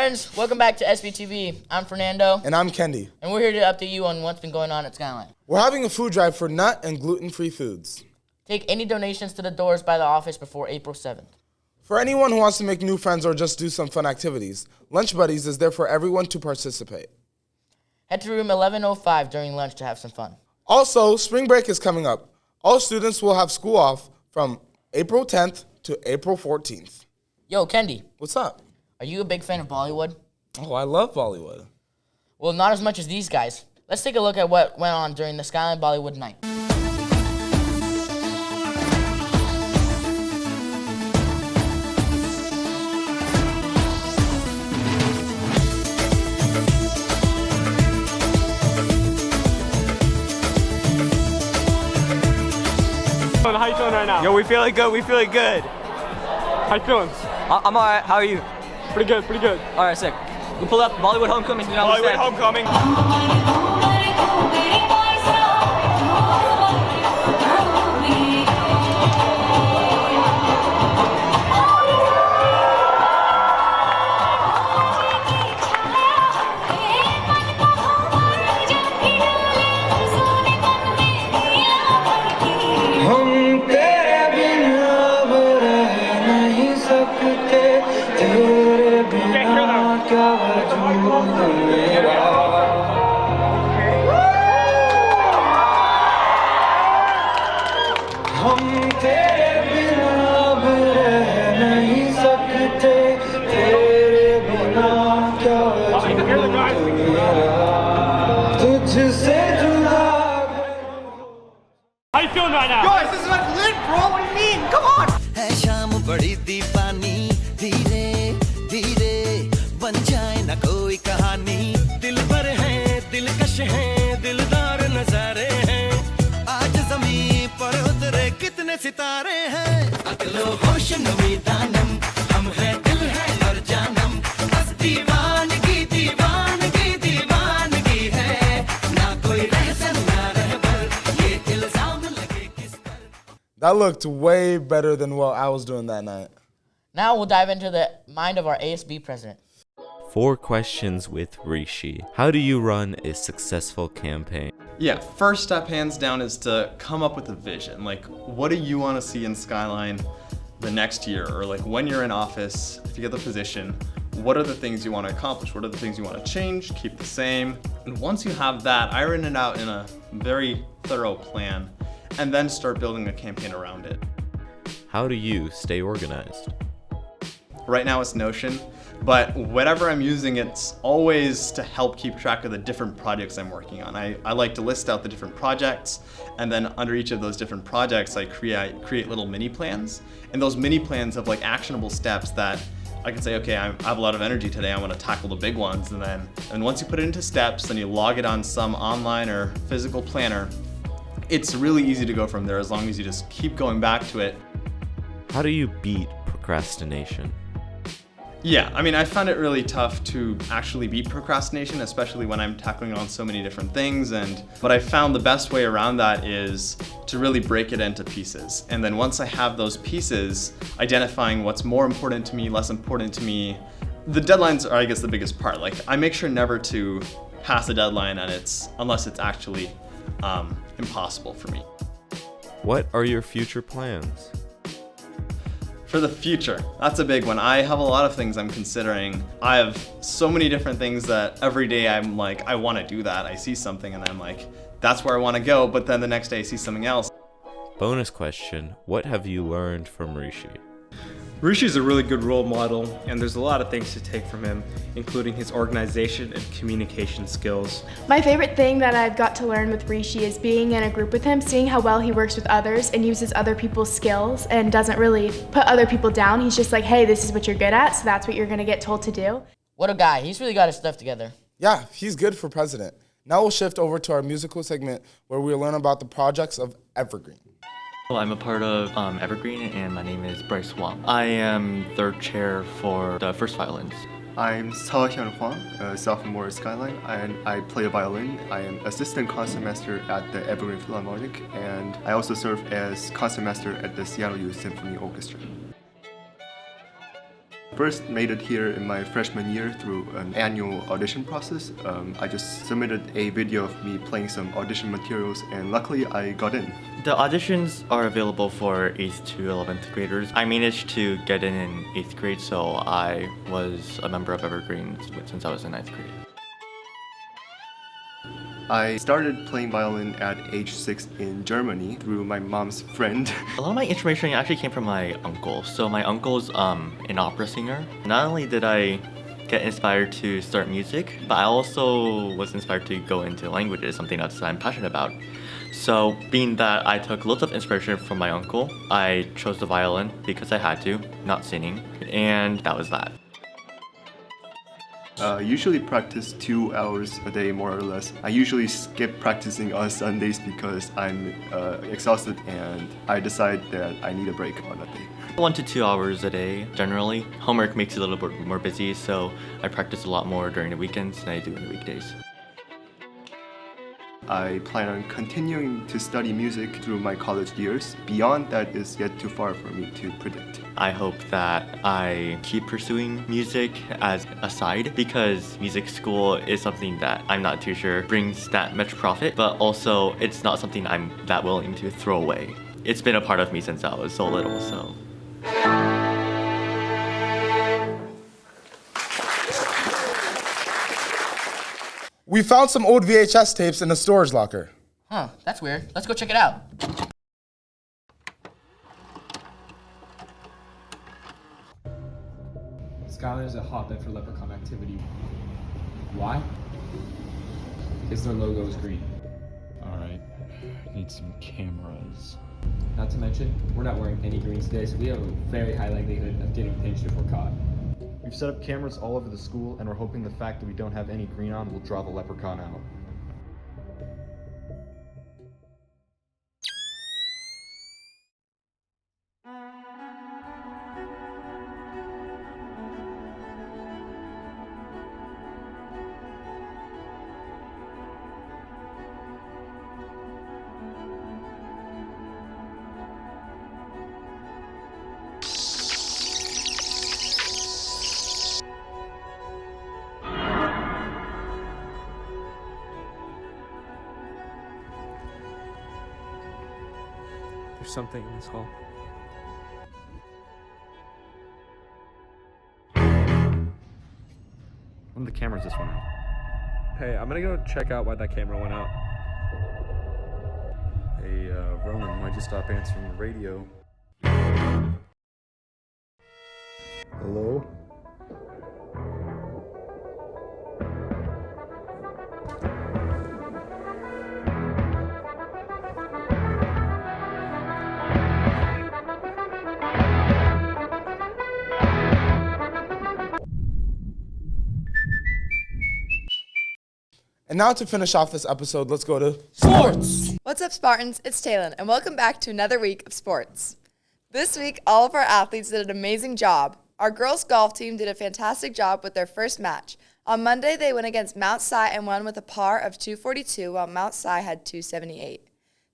Friends, welcome back to SPTV. I'm Fernando. And I'm Kendi. And we're here to update you on what's been going on at Skyline. We're having a food drive for nut and gluten-free foods. Take any donations to the doors by the office before April 7th. For anyone who wants to make new friends or just do some fun activities, Lunch Buddies is there for everyone to participate. Head to room 1105 during lunch to have some fun. Also, spring break is coming up. All students will have school off from April 10th to April 14th. Yo, Kendi. What's up? Are you a big fan of Bollywood? Oh, I love Bollywood. Well, not as much as these guys. Let's take a look at what went on during the Skyline Bollywood night. How you feeling right now? Yo, we feeling good. We feeling good. How you feeling? I'm alright. How are you? Pretty good. Pretty good. All right, sick. We pull up Bollywood Homecoming. You know what Bollywood Homecoming. How you feeling right now? Guys, this is like lit, bro. What do you mean? Come on. है शाम बड़ी दीवानी धीरे धीरे बन जाए ना कोई कहानी दिल पर है दिलकश है दिलदार नजारे हैं आज ज़मीं पर उतरे कितने सितारे हैं अगलो होश नमी दानम हम है दिल है और जानम बस दीवानगी दीवानगी दीवानगी है ना कोई रहसन ना रहबर ये इल्जाम लगे किस पर. That looked way better than what I was doing that night. Now we'll dive into the mind of our ASB president. 4 questions with Rishi. How do you run a successful campaign? Yeah, first step hands down is to come up with a vision. Like, what do you want to see in Skyline the next year? Or like when you're in office, if you get the position, what are the things you want to accomplish? What are the things you want to change, keep the same? And once you have that, I written it out in a very thorough plan and then start building a campaign around it. How do you stay organized? Right now it's Notion, but whatever I'm using, it's always to help keep track of the different projects I'm working on. I like to list out the different projects, and then under each of those different projects, I create little mini plans. And those mini plans have like actionable steps that I can say, okay, I have a lot of energy today, I want to tackle the big ones. And once you put it into steps, then you log it on some online or physical planner, it's really easy to go from there as long as you just keep going back to it. How do you beat procrastination? Yeah, I mean, I found it really tough to actually beat procrastination, especially when I'm tackling on so many different things. But I found the best way around that is to really break it into pieces. And then once I have those pieces, identifying what's more important to me, less important to me. The deadlines are, I guess, the biggest part. Like, I make sure never to pass a deadline unless it's actually impossible for me. What are your future plans? For the future, that's a big one. I have a lot of things I'm considering. I have so many different things that every day I'm like, I want to do that. I see something and I'm like, that's where I want to go. But then the next day I see something else. Bonus question, what have you learned from Rishi? Rishi's a really good role model, and there's a lot of things to take from him, including his organization and communication skills. My favorite thing that I've got to learn with Rishi is being in a group with him, seeing how well he works with others and uses other people's skills and doesn't really put other people down. He's just like, hey, this is what you're good at, so that's what you're gonna get told to do. What a guy. He's really got his stuff together. Yeah, he's good for president. Now we'll shift over to our musical segment where we'll learn about the projects of Evergreen. Well, I'm a part of Evergreen, and my name is Bryce Wong. I am third chair for the first violins. I'm Seohyun Hwang, a sophomore at Skyline, and I play a violin. I am assistant concertmaster at the Evergreen Philharmonic, and I also serve as concertmaster at the Seattle Youth Symphony Orchestra. First made it here in my freshman year through an annual audition process. I just submitted a video of me playing some audition materials and luckily I got in. The auditions are available for 8th to 11th graders. I managed to get in 8th grade, so I was a member of Evergreen since I was in 9th grade. I started playing violin at age 6 in Germany through my mom's friend. A lot of my inspiration actually came from my uncle. So my uncle's an opera singer. Not only did I get inspired to start music, but I also was inspired to go into languages, something that I'm passionate about. So being that I took lots of inspiration from my uncle, I chose the violin because I had to, not singing, and that was that. Usually practice 2 hours a day, more or less. I usually skip practicing on Sundays because I'm exhausted and I decide that I need a break on that day. 1 to 2 hours a day, generally. Homework makes it a little bit more busy, so I practice a lot more during the weekends than I do in the weekdays. I plan on continuing to study music through my college years. Beyond that is yet too far for me to predict. I hope that I keep pursuing music as a side because music school is something that I'm not too sure brings that much profit, but also it's not something I'm that willing to throw away. It's been a part of me since I was so little, so. We found some old VHS tapes in the storage locker. Huh, that's weird. Let's go check it out. Skyline is a hotbed for Leprechaun activity. Why? Because their logo is green. Alright, need some cameras. Not to mention, we're not wearing any green today, so we have a very high likelihood of getting pinched if we're caught. We've set up cameras all over the school, and we're hoping the fact that we don't have any green on will draw the leprechaun out. There's something in this hall. One of the cameras just went out. Hey, I'm gonna go check out why that camera went out. Hey, Ronan, why'd you stop answering the radio? Hello? And now to finish off this episode, let's go to sports. What's up, Spartans? It's Taylin, and welcome back to another week of sports. This week, all of our athletes did an amazing job. Our girls' golf team did a fantastic job with their first match. On Monday, they went against Mount Si and won with a par of 242, while Mount Si had 278.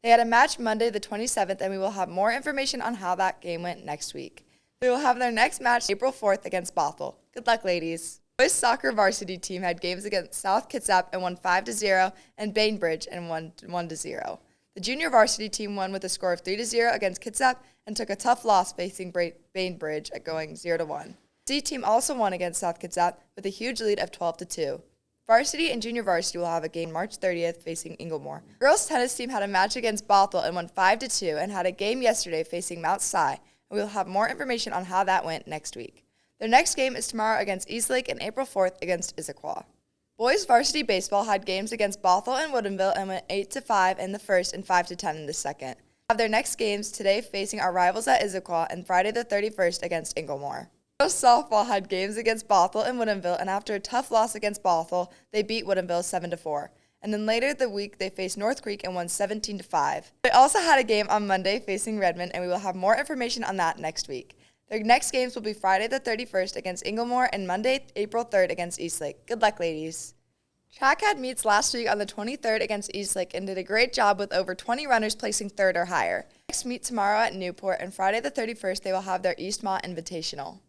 They had a match Monday the 27th, and we will have more information on how that game went next week. They will have their next match April 4th against Bothell. Good luck, ladies. The boys soccer varsity team had games against South Kitsap and won 5-0, and Bainbridge and won 1-0. The junior varsity team won with a score of 3-0 against Kitsap and took a tough loss facing Bainbridge at going 0-1. The C team also won against South Kitsap with a huge lead of 12-2. Varsity and junior varsity will have a game March 30th facing Inglemoor. The girls' tennis team had a match against Bothell and won 5-2 and had a game yesterday facing Mount Si, and we will have more information on how that went next week. Their next game is tomorrow against Eastlake and April 4th against Issaquah. Boys varsity baseball had games against Bothell and Woodinville and went 8-5 in the first and 5-10 in the second. They have their next games today facing our rivals at Issaquah and Friday the 31st against Inglemoor. Girls softball had games against Bothell and Woodinville, and after a tough loss against Bothell, they beat Woodinville 7-4. And then later the week, they faced North Creek and won 17-5. They also had a game on Monday facing Redmond, and we will have more information on that next week. Their next games will be Friday the 31st against Inglemoor and Monday, April 3rd against Eastlake. Good luck, ladies. Track had meets last week on the 23rd against Eastlake and did a great job with over 20 runners placing 3rd or higher. Next meet tomorrow at Newport, and Friday the 31st they will have their Eastmont Invitational.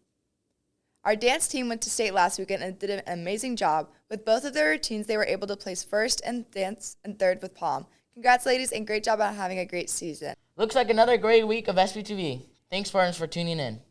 Our dance team went to state last weekend and did an amazing job. With both of their routines, they were able to place first in dance and third with palm. Congrats, ladies, and great job on having a great season. Looks like another great week of SPTV. Thanks, Spartans, for tuning in.